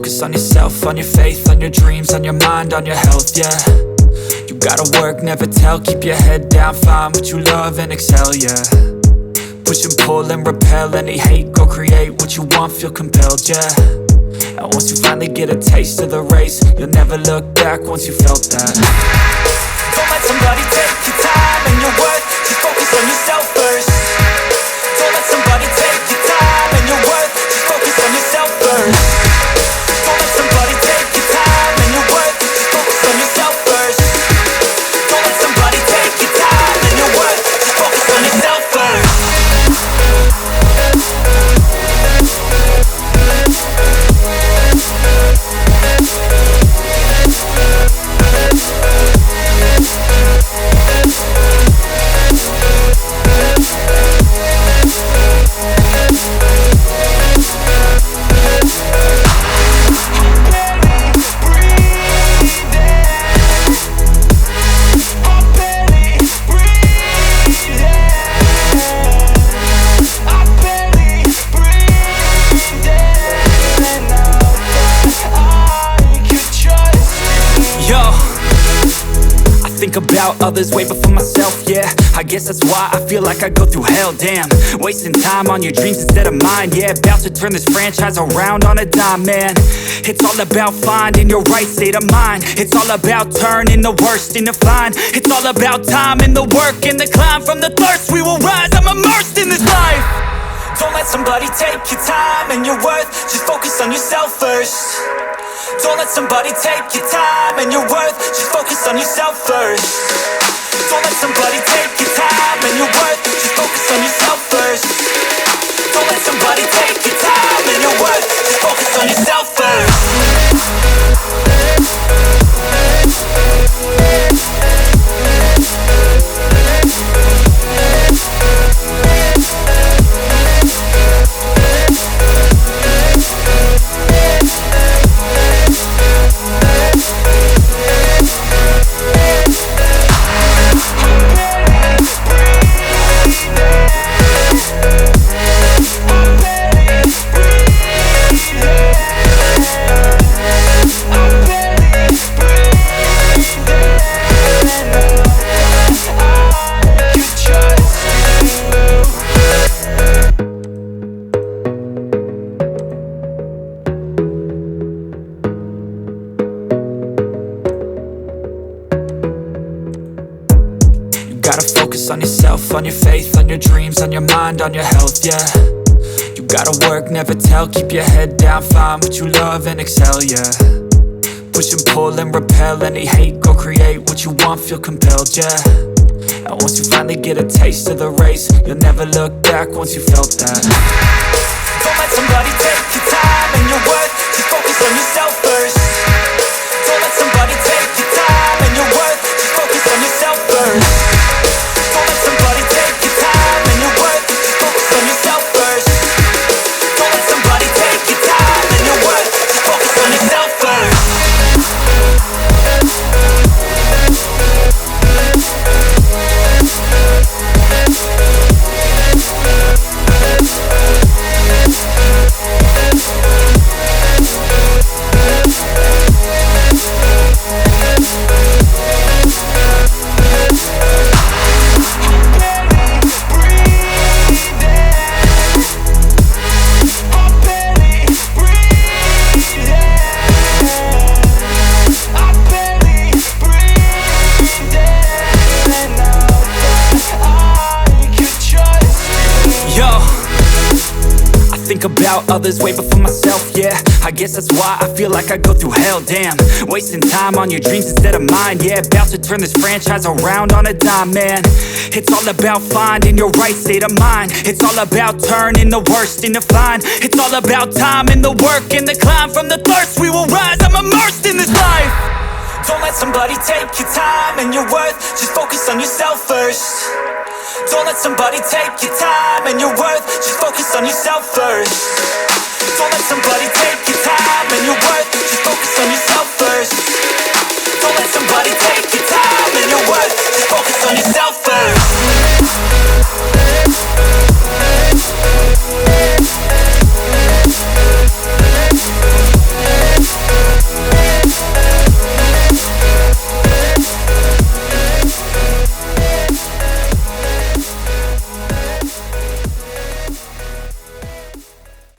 focus on yourself, on your faith, on your dreams, on your mind, on your health, yeah. You gotta work, never tell, keep your head down, find what you love and excel, yeah. Push and pull and repel any hate, go create what you want, feel compelled, yeah. And once you finally get a taste of the race, you'll never look back once you felt that. Don't let somebody take your time and your worth, just focus on yourself first. Don't let somebody take your time and your worth, just focus on yourself first. Don't let somebody take your time and your worth, just focus on yourself first. Don't let somebody take your time and your worth, just focus on yourself first. Think about others way before myself, yeah. I guess that's why I feel like I go through hell, damn. Wasting time on your dreams instead of mine, yeah. About to turn this franchise around on a dime, man. It's all about finding your right state of mind. It's all about turning the worst into fine. It's all about time and the work and the climb. From the thirst we will rise, I'm immersed in this life. Don't let somebody take your time and your worth, just focus on yourself first. Don't let somebody take your time and your worth, just focus on yourself first. Don't let somebody take your time and your worth, just focus on yourself first. Don't let somebody take your time and your worth, just focus on yourself first. On yourself, on your faith, on your dreams, on your mind, on your health, yeah. You gotta work, never tell, keep your head down, find what you love and excel, yeah. Push and pull and repel any hate, go create what you want, feel compelled, yeah. And once you finally get a taste of the race, you'll never look back once you felt that. Don't let somebody take your time and your worth, just focus on yourself first. Don't let somebody take your time and your worth, just focus on yourself first. Don't let somebody take your time and your worth, just focus on yourself first. Don't let somebody take your time and your worth, just focus on yourself first. About others way before myself, yeah. I guess that's why I feel like I go through hell, damn. Wasting time on your dreams instead of mine, yeah. About to turn this franchise around on a dime, man. It's all about finding your right state of mind. It's all about turning the worst into fine. It's all about time and the work and the climb. From the thirst we will rise, I'm immersed in this life. Don't let somebody take your time and your worth, just focus on yourself first. Don't let somebody take your time and your worth, just focus on yourself first. Don't let somebody take your time and your worth,